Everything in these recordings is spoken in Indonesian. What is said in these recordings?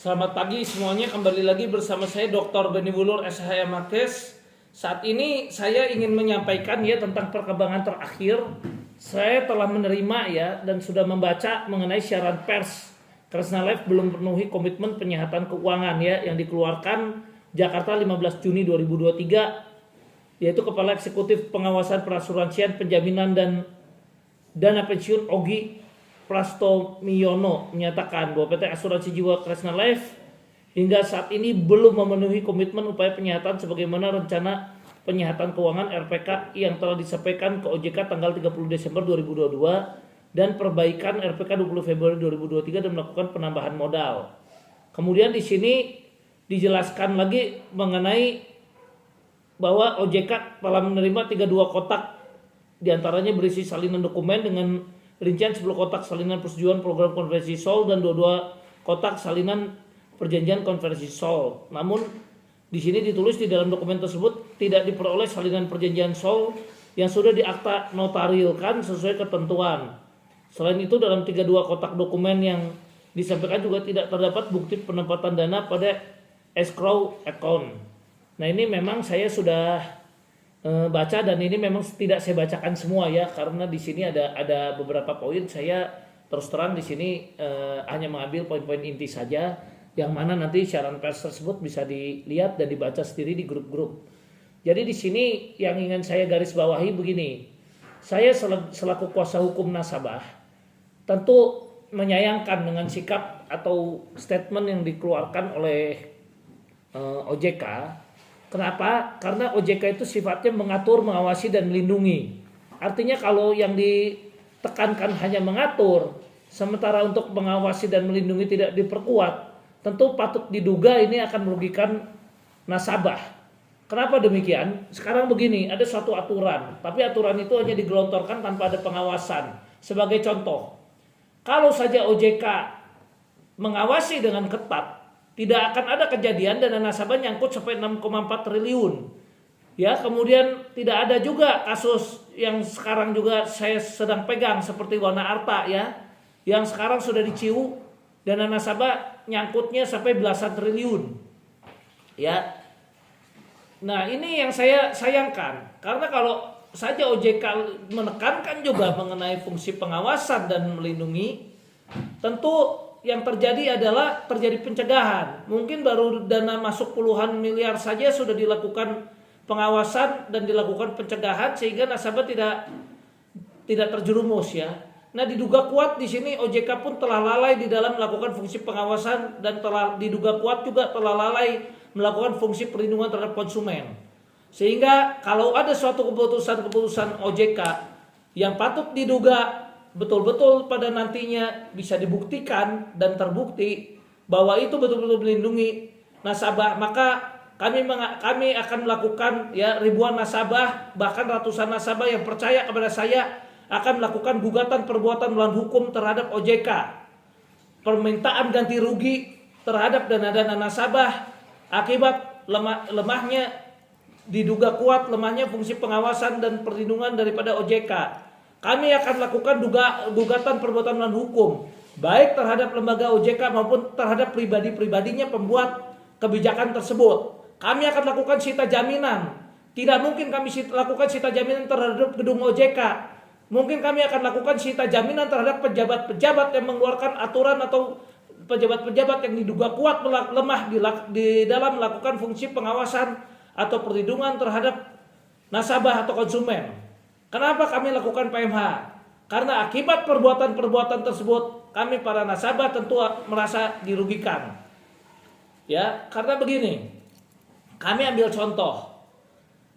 Selamat pagi semuanya, kembali lagi bersama saya Dr. Beni Wulur SHM Makes. Saat ini saya ingin menyampaikan ya tentang perkembangan terakhir. Saya telah menerima ya dan sudah membaca mengenai siaran pers Kresna Live belum penuhi komitmen penyihatan keuangan ya yang dikeluarkan Jakarta 15 Juni 2023, yaitu Kepala Eksekutif Pengawasan Perasuransian Penjaminan dan Dana Pensiun Ogi Prastomiyono menyatakan bahwa PT Asuransi Jiwa Kresna Life hingga saat ini belum memenuhi komitmen upaya penyihatan sebagaimana rencana penyihatan keuangan RPK yang telah disampaikan ke OJK tanggal 30 Desember 2022 dan perbaikan RPK 20 Februari 2023 dan melakukan penambahan modal. Kemudian di sini dijelaskan lagi mengenai bahwa OJK telah menerima 32 kotak, diantaranya berisi salinan dokumen dengan rincian 10 kotak salinan persetujuan program konversi SOL dan 22 kotak salinan perjanjian konversi SOL. Namun di sini ditulis di dalam dokumen tersebut tidak diperoleh salinan perjanjian SOL yang sudah diakta notarilkan sesuai ketentuan. Selain itu dalam 32 kotak dokumen yang disampaikan juga tidak terdapat bukti penempatan dana pada escrow account. Nah ini memang saya sudah baca dan ini memang tidak saya bacakan semua ya karena di sini ada beberapa poin. Saya terus terang di sini hanya mengambil poin-poin inti saja yang mana nanti siaran pers tersebut bisa dilihat dan dibaca sendiri di grup-grup. Jadi di sini yang ingin saya garis bawahi begini, saya selaku kuasa hukum nasabah tentu menyayangkan dengan sikap atau statement yang dikeluarkan oleh OJK. Kenapa? Karena OJK itu sifatnya mengatur, mengawasi, dan melindungi. Artinya kalau yang ditekankan hanya mengatur, sementara untuk mengawasi dan melindungi tidak diperkuat, tentu patut diduga ini akan merugikan nasabah. Kenapa demikian? Sekarang begini, ada suatu aturan, tapi aturan itu hanya digelontorkan tanpa ada pengawasan. Sebagai contoh, kalau saja OJK mengawasi dengan ketat, tidak akan ada kejadian dana nasabah nyangkut sampai 6,4 triliun. Ya, kemudian tidak ada juga kasus yang sekarang juga saya sedang pegang seperti Wana Arta ya, yang sekarang sudah diciu dana nasabah nyangkutnya sampai belasan triliun. Ya. Nah, ini yang saya sayangkan karena kalau saja OJK menekankan juga mengenai fungsi pengawasan dan melindungi, tentu yang terjadi adalah terjadi pencegahan. Mungkin baru dana masuk puluhan miliar saja sudah dilakukan pengawasan dan dilakukan pencegahan sehingga nasabah tidak terjerumus ya. Nah, diduga kuat di sini OJK pun telah lalai di dalam melakukan fungsi pengawasan dan telah diduga kuat juga telah lalai melakukan fungsi perlindungan terhadap konsumen. Sehingga kalau ada suatu keputusan OJK yang patut diduga betul-betul pada nantinya bisa dibuktikan dan terbukti bahwa itu betul-betul melindungi nasabah, maka kami akan melakukan ya ribuan nasabah bahkan ratusan nasabah yang percaya kepada saya akan melakukan gugatan perbuatan melawan hukum terhadap OJK, permintaan ganti rugi terhadap dana-dana nasabah akibat lemahnya diduga kuat lemahnya fungsi pengawasan dan perlindungan daripada OJK. Kami akan lakukan gugatan perbuatan melawan hukum baik terhadap lembaga OJK maupun terhadap pribadi-pribadinya pembuat kebijakan tersebut. Kami akan lakukan sita jaminan. Tidak mungkin kami lakukan sita jaminan terhadap gedung OJK. Mungkin kami akan lakukan sita jaminan terhadap pejabat-pejabat yang mengeluarkan aturan atau pejabat-pejabat yang diduga kuat lemah di dalam melakukan fungsi pengawasan atau perlindungan terhadap nasabah atau konsumen. Kenapa kami lakukan PMH? Karena akibat perbuatan-perbuatan tersebut kami para nasabah tentu merasa dirugikan. Ya, karena begini. Kami ambil contoh.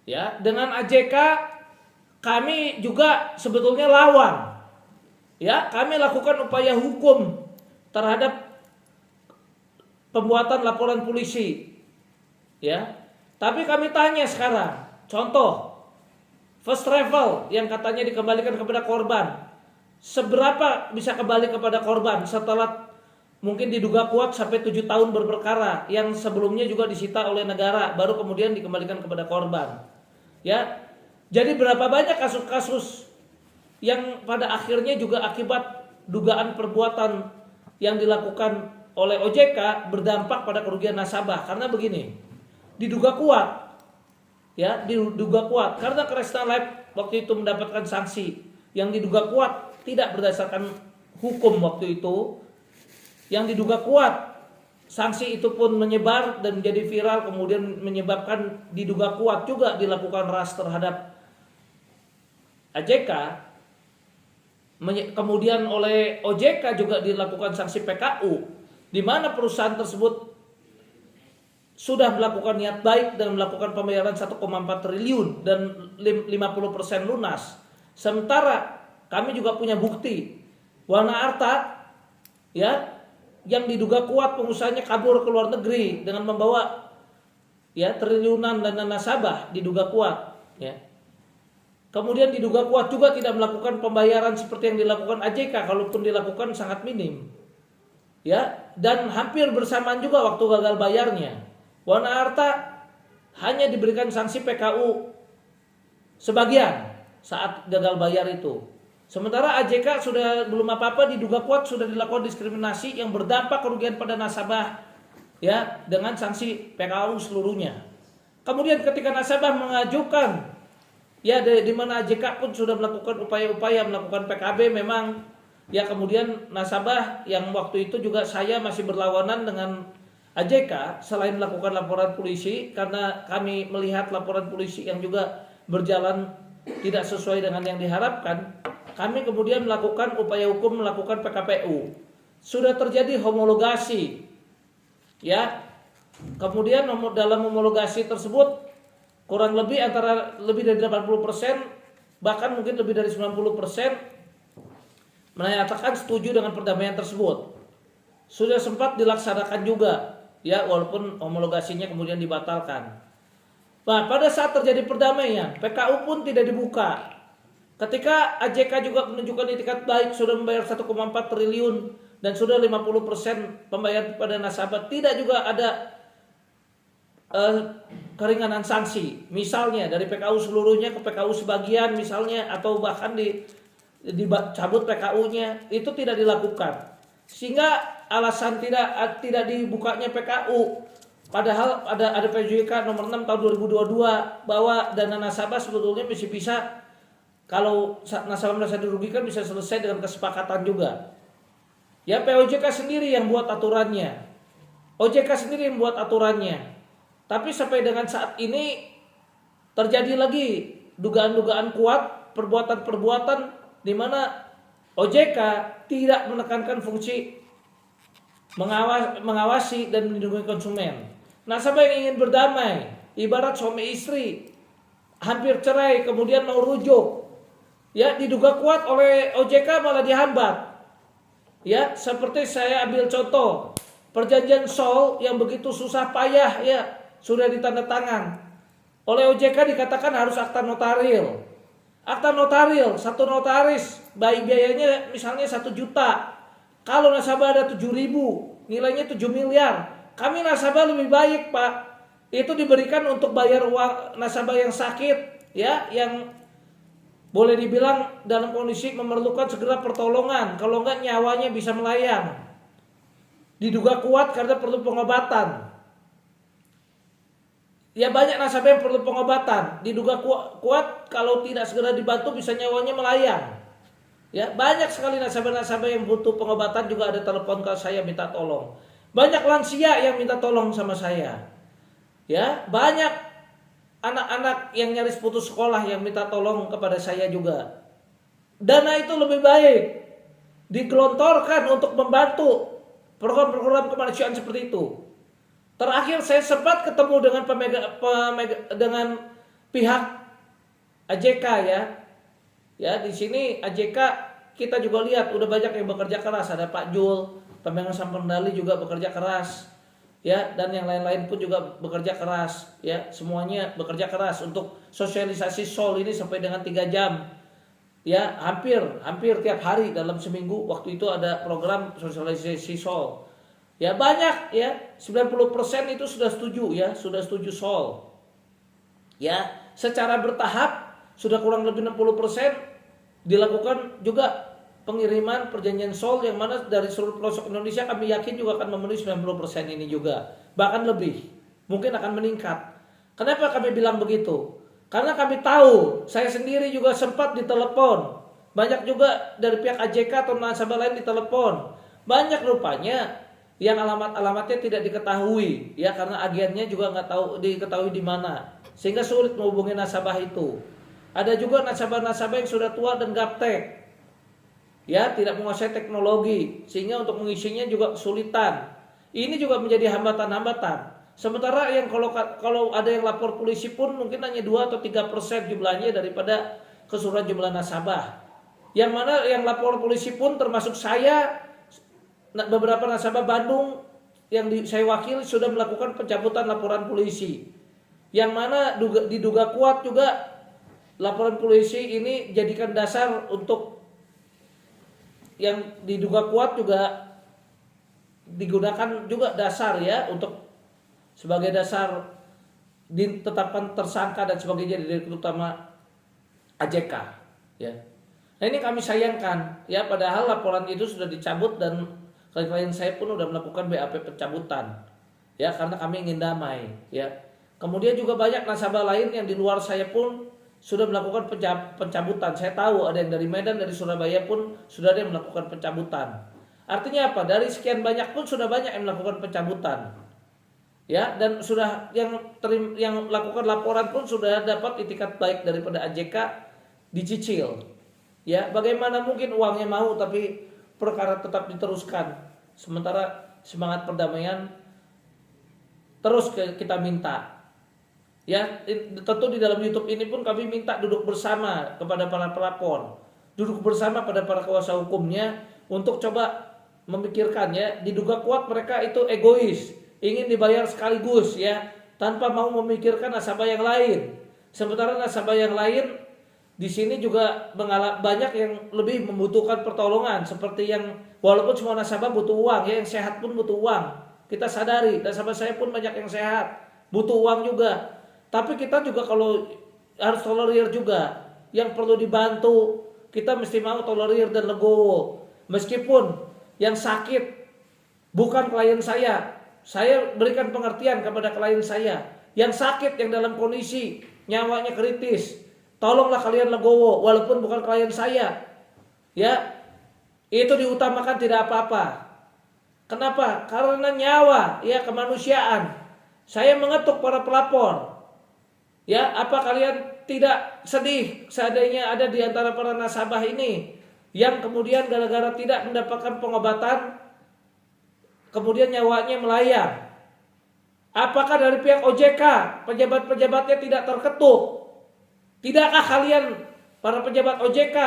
Ya, dengan AJK kami juga sebetulnya lawan. Ya, kami lakukan upaya hukum terhadap pembuatan laporan polisi. Ya. Tapi kami tanya sekarang, contoh first travel yang katanya dikembalikan kepada korban, seberapa bisa kembali kepada korban setelah mungkin diduga kuat sampai 7 tahun berperkara yang sebelumnya juga disita oleh negara baru kemudian dikembalikan kepada korban. Ya. Jadi berapa banyak kasus-kasus yang pada akhirnya juga akibat dugaan perbuatan yang dilakukan oleh OJK berdampak pada kerugian nasabah karena begini, diduga kuat, ya diduga kuat karena Kresna Life waktu itu mendapatkan sanksi yang diduga kuat tidak berdasarkan hukum waktu itu, yang diduga kuat sanksi itu pun menyebar dan menjadi viral kemudian menyebabkan diduga kuat juga dilakukan ras terhadap AJK. Kemudian oleh OJK juga dilakukan sanksi PKU, di mana perusahaan tersebut sudah melakukan niat baik dan melakukan pembayaran 1,4 triliun dan 50% lunas. Sementara kami juga punya bukti Wana Arta, ya, yang diduga kuat pengusahanya kabur ke luar negeri dengan membawa ya triliunan dana nasabah, diduga kuat, ya. Kemudian diduga kuat juga tidak melakukan pembayaran seperti yang dilakukan AJK, kalaupun dilakukan sangat minim. Ya, dan hampir bersamaan juga waktu gagal bayarnya. Wana Arta hanya diberikan sanksi PKU sebagian saat gagal bayar itu. Sementara AJK sudah belum apa-apa, diduga kuat sudah dilakukan diskriminasi yang berdampak kerugian pada nasabah, ya, dengan sanksi PKU seluruhnya. Kemudian ketika nasabah mengajukan, ya di mana AJK pun sudah melakukan upaya-upaya melakukan PKB memang, ya, kemudian nasabah yang waktu itu juga saya masih berlawanan dengan AJK selain melakukan laporan polisi karena kami melihat laporan polisi yang juga berjalan tidak sesuai dengan yang diharapkan, kami kemudian melakukan upaya hukum, melakukan PKPU. Sudah terjadi homologasi, ya. Kemudian dalam homologasi tersebut kurang lebih antara lebih dari 80%, bahkan mungkin lebih dari 90% menyatakan setuju dengan perdamaian tersebut. Sudah sempat dilaksanakan juga, ya, walaupun homologasinya kemudian dibatalkan. Nah, pada saat terjadi perdamaian, PKU pun tidak dibuka. Ketika AJK juga menunjukkan itikat baik, sudah membayar 1,4 triliun dan sudah 50% pembayaran pada nasabah, tidak juga ada keringanan sanksi, misalnya dari PKU seluruhnya ke PKU sebagian misalnya, atau bahkan dicabut PKU-nya, itu tidak dilakukan. Sehingga alasan tidak dibukanya PKU, padahal ada PJK nomor 6 tahun 2022 bahwa dana nasabah sebetulnya masih bisa, kalau nasabah merasa dirugikan bisa selesai dengan kesepakatan juga. Ya, POJK sendiri yang buat aturannya, OJK sendiri yang buat aturannya. Tapi sampai dengan saat ini terjadi lagi dugaan-dugaan kuat, perbuatan-perbuatan di mana OJK tidak menekankan fungsi mengawasi dan melindungi konsumen. Nasabah yang ingin berdamai, ibarat suami istri hampir cerai kemudian mau rujuk, ya, diduga kuat oleh OJK malah dihambat. Ya, seperti saya ambil contoh perjanjian SOL yang begitu susah payah, ya, sudah ditandatangan oleh OJK, dikatakan harus akta notaril. Akta notaril, satu notaris biayanya misalnya 1 juta. Kalau nasabah ada 7.000, nilainya 7 miliar. Kami nasabah lebih baik, Pak, itu diberikan untuk bayar uang nasabah yang sakit, ya, yang boleh dibilang dalam kondisi memerlukan segera pertolongan, kalau enggak nyawanya bisa melayang. Diduga kuat karena perlu pengobatan. Ya, banyak nasabah yang perlu pengobatan, diduga kuat kalau tidak segera dibantu bisa nyawanya melayang. Ya, banyak sekali nasabah-nasabah yang butuh pengobatan, juga ada telepon ke saya minta tolong. Banyak lansia yang minta tolong sama saya. Ya, banyak anak-anak yang nyaris putus sekolah yang minta tolong kepada saya juga. Dana itu lebih baik digelontorkan untuk membantu program-program kemanusiaan seperti itu. Terakhir saya sempat ketemu dengan dengan pihak AJK, ya. Ya, di sini AJK kita juga lihat udah banyak yang bekerja keras. Ada Pak Jul, pemegang saham pendali juga bekerja keras, ya, dan yang lain-lain pun juga bekerja keras, ya. Semuanya bekerja keras untuk sosialisasi SOL ini sampai dengan 3 jam. Ya, hampir tiap hari dalam seminggu waktu itu ada program sosialisasi SOL. Ya, banyak, ya, 90% itu sudah setuju, ya, sudah setuju SOL. Ya, secara bertahap sudah kurang lebih 60% dilakukan juga pengiriman perjanjian SOL yang mana dari seluruh pelosok Indonesia kami yakin juga akan memenuhi 90% ini juga. Bahkan lebih. Mungkin akan meningkat. Kenapa kami bilang begitu? Karena kami tahu, saya sendiri juga sempat ditelepon. Banyak juga dari pihak AJK atau nasabah lain ditelepon. Banyak rupanya yang alamat-alamatnya tidak diketahui, ya karena agennya juga nggak tahu diketahui di mana, sehingga sulit menghubungi nasabah itu. Ada juga nasabah-nasabah yang sudah tua dan gaptek, ya tidak menguasai teknologi, sehingga untuk mengisinya juga kesulitan. Ini juga menjadi hambatan-hambatan. Sementara yang kalau ada yang lapor polisi pun mungkin hanya 2 atau 3% jumlahnya daripada keseluruhan jumlah nasabah. Yang mana yang lapor polisi pun termasuk saya, beberapa nasabah Bandung yang saya wakili sudah melakukan pencabutan laporan polisi. Yang mana diduga kuat juga laporan polisi ini jadikan dasar untuk yang diduga kuat juga digunakan juga dasar ya untuk sebagai dasar ditetapkan tersangka dan sebagainya di Direktur Utama AJK ya. Nah ini kami sayangkan ya, padahal laporan itu sudah dicabut dan klien saya pun sudah melakukan BAP pencabutan ya karena kami ingin damai ya. Kemudian juga banyak nasabah lain yang di luar saya pun sudah melakukan pencabutan. Saya tahu ada yang dari Medan, dari Surabaya pun sudah ada yang melakukan pencabutan. Artinya apa? Dari sekian banyak pun sudah banyak yang melakukan pencabutan. Ya, dan sudah yang melakukan laporan pun sudah dapat itikat baik daripada AJK dicicil. Ya, bagaimana mungkin uangnya mau tapi perkara tetap diteruskan. Sementara semangat perdamaian terus kita minta. Ya, tentu di dalam YouTube ini pun kami minta duduk bersama kepada para pelapor. Duduk bersama pada para kuasa hukumnya untuk coba memikirkan ya, diduga kuat mereka itu egois, ingin dibayar sekaligus ya, tanpa mau memikirkan nasabah yang lain. Sementara nasabah yang lain di sini juga banyak yang lebih membutuhkan pertolongan, seperti yang walaupun semua nasabah butuh uang ya, yang sehat pun butuh uang. Kita sadari, nasabah saya pun banyak yang sehat, butuh uang juga. Tapi kita juga kalau harus tolerir juga, yang perlu dibantu kita mesti mau tolerir dan legowo. Meskipun yang sakit bukan klien saya berikan pengertian kepada klien saya. Yang sakit, yang dalam kondisi nyawanya kritis, tolonglah kalian legowo walaupun bukan klien saya. Ya, itu diutamakan tidak apa-apa. Kenapa? Karena nyawa, ya kemanusiaan. Saya mengetuk para pelapor. Ya, apa kalian tidak sedih seandainya ada di antara para nasabah ini yang kemudian gara-gara tidak mendapatkan pengobatan kemudian nyawanya melayang? Apakah dari pihak OJK pejabat-pejabatnya tidak terketuk? Tidakkah kalian para pejabat OJK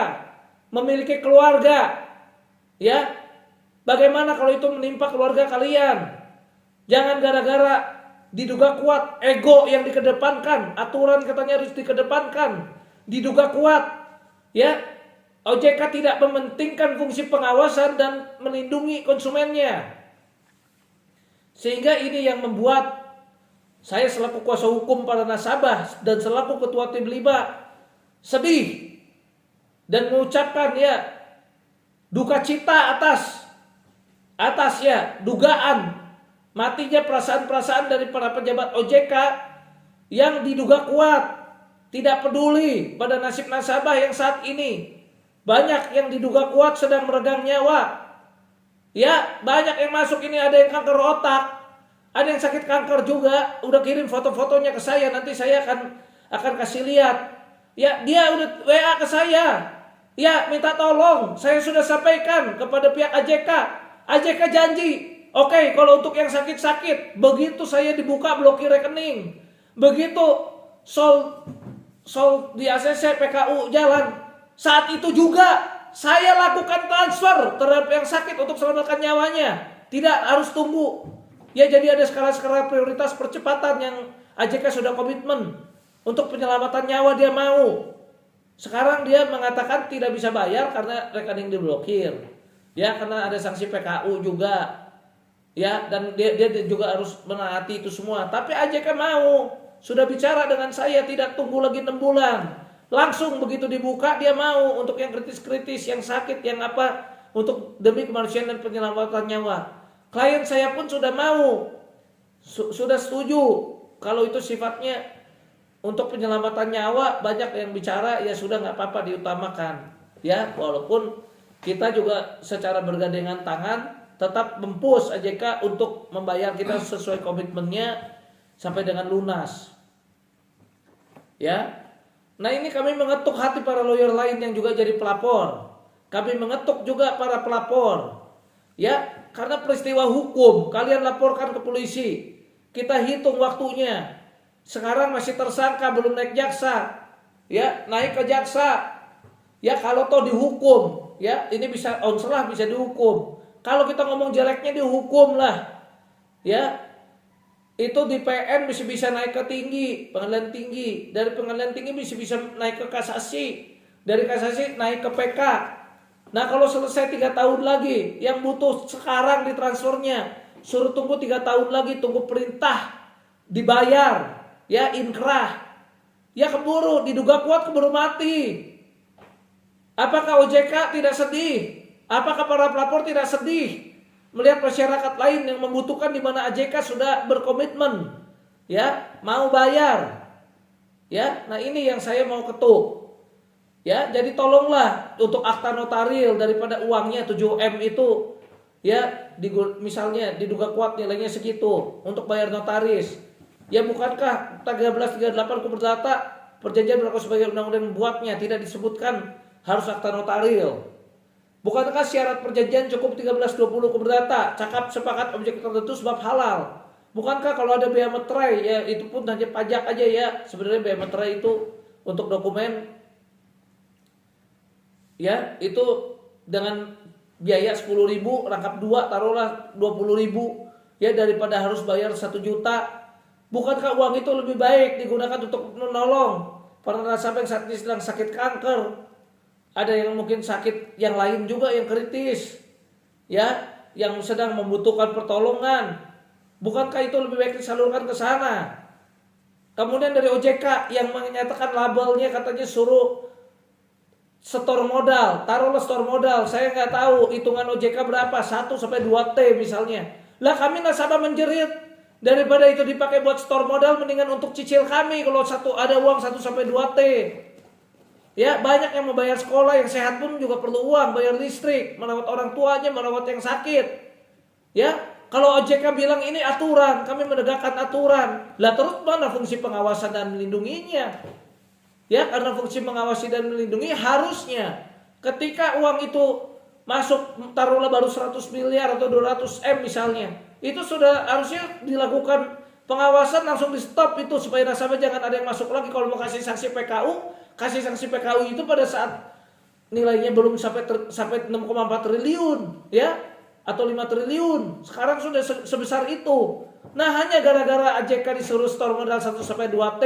memiliki keluarga? Ya, bagaimana kalau itu menimpa keluarga kalian? Jangan gara-gara diduga kuat ego yang dikedepankan, aturan katanya harus dikedepankan, diduga kuat ya, OJK tidak mementingkan fungsi pengawasan dan melindungi konsumennya. Sehingga ini yang membuat saya selaku kuasa hukum para nasabah dan selaku ketua tim 5 sedih dan mengucapkan ya duka cita atas ya dugaan matinya perasaan-perasaan dari para pejabat OJK yang diduga kuat tidak peduli pada nasib nasabah yang saat ini banyak yang diduga kuat sedang meregang nyawa. Ya, banyak yang masuk ini, ada yang kanker otak, ada yang sakit kanker juga, udah kirim foto-fotonya ke saya, nanti saya akan kasih lihat. Ya, dia udah WA ke saya. Ya, minta tolong, saya sudah sampaikan kepada pihak AJK. AJK janji, oke, kalau untuk yang sakit-sakit, begitu saya dibuka blokir rekening, begitu sol di ACC PKU jalan, saat itu juga saya lakukan transfer terhadap yang sakit untuk selamatkan nyawanya. Tidak harus tunggu. Ya, jadi ada skala-skala prioritas percepatan yang AJK sudah komitmen untuk penyelamatan nyawa, dia mau. Sekarang dia mengatakan tidak bisa bayar karena rekening diblokir. Ya, karena ada sanksi PKU juga. Ya, dan dia juga harus menaati itu semua. Tapi AJK mau, sudah bicara dengan saya, tidak tunggu lagi 6 bulan. Langsung begitu dibuka dia mau untuk yang kritis-kritis, yang sakit, yang apa, untuk demi kemanusiaan dan penyelamatan nyawa. Klien saya pun sudah mau, sudah setuju kalau itu sifatnya untuk penyelamatan nyawa. Banyak yang bicara ya sudah nggak apa-apa diutamakan ya, walaupun kita juga secara bergandengan tangan tetap mempush AJK untuk membayar kita sesuai komitmennya sampai dengan lunas ya. Nah ini kami mengetuk hati para lawyer lain yang juga jadi pelapor. Kami mengetuk juga para pelapor ya, karena peristiwa hukum kalian laporkan ke polisi, kita hitung waktunya. Sekarang masih tersangka, belum naik jaksa ya, naik ke jaksa ya, kalau toh dihukum ya, ini bisa onselah, bisa dihukum. Kalau kita ngomong jeleknya dihukum lah ya, itu di PN bisa naik ke tinggi, pengadilan tinggi, dari pengadilan tinggi bisa naik ke kasasi, dari kasasi naik ke PK. Nah kalau selesai 3 tahun lagi, yang butuh sekarang ditransfernya, suruh tunggu 3 tahun lagi, tunggu perintah dibayar ya, inkrah ya, keburu diduga kuat, keburu mati. Apakah OJK tidak sedih? Apakah para pelapor tidak sedih melihat masyarakat lain yang membutuhkan, di mana AJK sudah berkomitmen ya, mau bayar ya. Nah ini yang saya mau ketuk ya. Jadi tolonglah untuk akta notaril, daripada uangnya 7M itu ya, misalnya diduga kuat nilainya segitu untuk bayar notaris ya, bukankah 1338 Hukum Perdata perjanjian berlaku sebagai undang-undang membuatnya tidak disebutkan harus akta notaril? Bukankah syarat perjanjian cukup 1320 Hukum Perdata, cakap sepakat objek tertentu sebab halal? Bukankah kalau ada bea materai ya, itu pun hanya pajak aja ya, sebenarnya bea materai itu untuk dokumen ya, itu dengan biaya 10.000, rangkap 2 taruhlah 20.000 ya, daripada harus bayar 1 juta. Bukankah uang itu lebih baik digunakan untuk menolong para nasabah yang saat ini sedang sakit kanker, ada yang mungkin sakit yang lain juga yang kritis ya, yang sedang membutuhkan pertolongan? Bukankah itu lebih baik disalurkan ke sana? Kemudian dari OJK yang menyatakan labelnya katanya suruh setor modal, taruhlah setor modal, saya nggak tahu hitungan OJK berapa, 1 sampai 2 T misalnya. Lah kami nasabah menjerit, daripada itu dipakai buat setor modal, mendingan untuk cicil kami kalau ada uang 1 sampai 2 T. Ya, banyak yang mau bayar sekolah, yang sehat pun juga perlu uang, bayar listrik, merawat orang tuanya, merawat yang sakit. Ya, kalau OJK bilang ini aturan, kami menegakkan aturan. Lah terus mana fungsi pengawasan dan melindunginya? Ya, karena fungsi mengawasi dan melindungi harusnya ketika uang itu masuk, taruhlah baru 100 miliar atau 200M misalnya, itu sudah harusnya dilakukan pengawasan, langsung di stop itu supaya nasabah jangan ada yang masuk lagi. Kalau mau kasih sanksi PKU, kasih sanksi PKU itu pada saat nilainya belum sampai 6,4 triliun ya, atau 5 triliun. Sekarang sudah sebesar itu. Nah hanya gara-gara AJK disuruh store modal 1 sampai 2 T,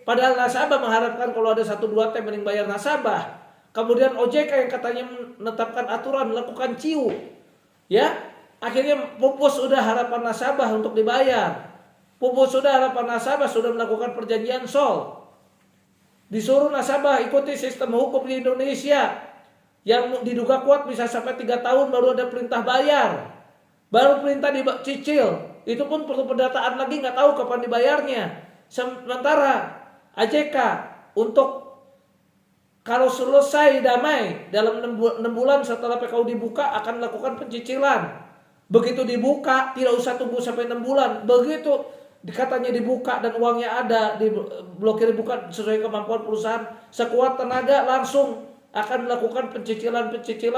padahal nasabah mengharapkan kalau ada 1-2 T mending bayar nasabah. Kemudian OJK yang katanya menetapkan aturan melakukan ciu ya, akhirnya pupus sudah harapan nasabah untuk dibayar, pupus sudah harapan nasabah sudah melakukan perjanjian sol. Disuruh nasabah ikuti sistem hukum di Indonesia yang diduga kuat bisa sampai 3 tahun baru ada perintah bayar, baru perintah dicicil, itu pun perlu pendataan lagi, nggak tahu kapan dibayarnya. Sementara AJK untuk kalau selesai damai dalam 6 bulan setelah PKU dibuka akan melakukan pencicilan. Begitu dibuka tidak usah tunggu sampai 6 bulan. Begitu katanya dibuka dan uangnya ada, diblokir buka sesuai kemampuan perusahaan, sekuat tenaga langsung akan melakukan pencicilan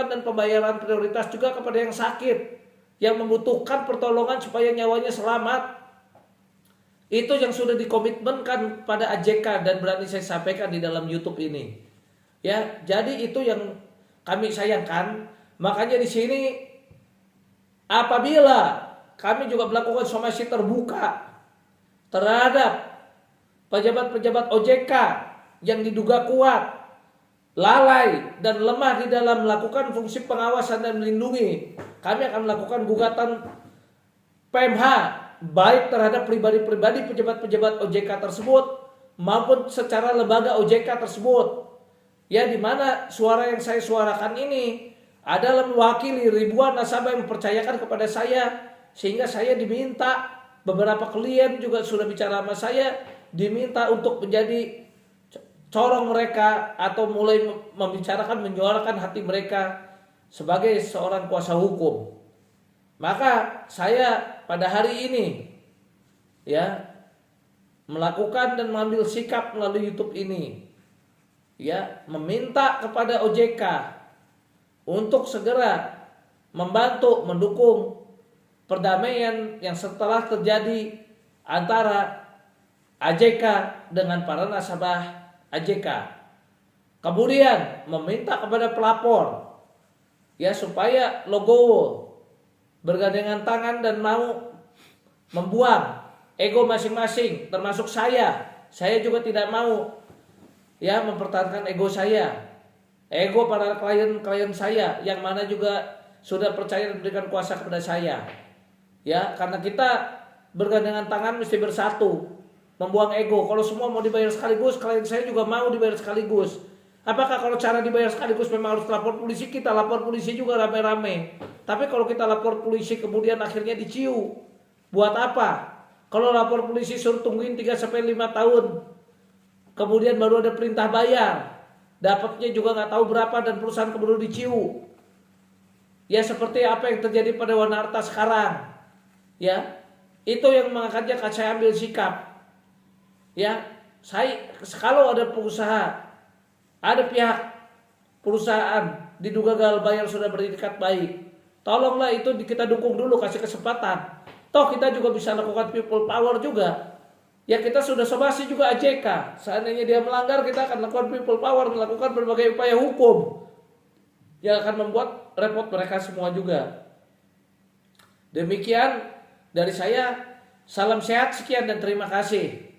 dan pembayaran prioritas juga kepada yang sakit, yang membutuhkan pertolongan supaya nyawanya selamat. Itu yang sudah dikomitmenkan pada AJK dan berani saya sampaikan di dalam YouTube ini. Ya, jadi itu yang kami sayangkan. Makanya di sini apabila kami juga melakukan somasi terbuka terhadap pejabat-pejabat OJK yang diduga kuat, lalai dan lemah di dalam melakukan fungsi pengawasan dan melindungi, kami akan melakukan gugatan PMH baik terhadap pribadi-pribadi pejabat-pejabat OJK tersebut maupun secara lembaga OJK tersebut. Ya, di mana suara yang saya suarakan ini adalah mewakili ribuan nasabah yang mempercayakan kepada saya, sehingga saya diminta, beberapa klien juga sudah bicara sama saya, diminta untuk menjadi corong mereka atau mulai membicarakan, menyuarakan hati mereka sebagai seorang kuasa hukum. Maka saya pada hari ini ya melakukan dan mengambil sikap melalui YouTube ini, ya, meminta kepada OJK untuk segera membantu mendukung perdamaian yang setelah terjadi antara AJK dengan para nasabah AJK. Kemudian meminta kepada pelapor ya supaya Logowo bergandengan tangan dan mau membuang ego masing-masing, termasuk saya. Saya juga tidak mau ya mempertahankan ego saya, ego para klien-klien saya yang mana juga sudah percaya dan memberikan kuasa kepada saya. Ya, karena kita bergandengan tangan mesti bersatu, membuang ego. Kalau semua mau dibayar sekaligus, klien saya juga mau dibayar sekaligus. Apakah kalau cara dibayar sekaligus memang harus lapor polisi? Kita lapor polisi juga rame-rame. Tapi kalau kita lapor polisi kemudian akhirnya diciu, buat apa? Kalau lapor polisi suruh tungguin 3-5 tahun, kemudian baru ada perintah bayar, dapatnya juga nggak tahu berapa dan perusahaan keburu diciu. Ya seperti apa yang terjadi pada Wanarta sekarang. Ya, itu yang mengangkatnya saya ambil sikap. Ya, kalau ada pengusaha, ada pihak perusahaan diduga gagal bayar sudah berikat baik, tolonglah itu kita dukung dulu, kasih kesempatan. Toh kita juga bisa lakukan people power juga. Ya kita sudah somasi juga AJK. Seandainya dia melanggar, kita akan lakukan people power, melakukan berbagai upaya hukum yang akan membuat repot mereka semua juga. Demikian dari saya, salam sehat, sekian dan terima kasih.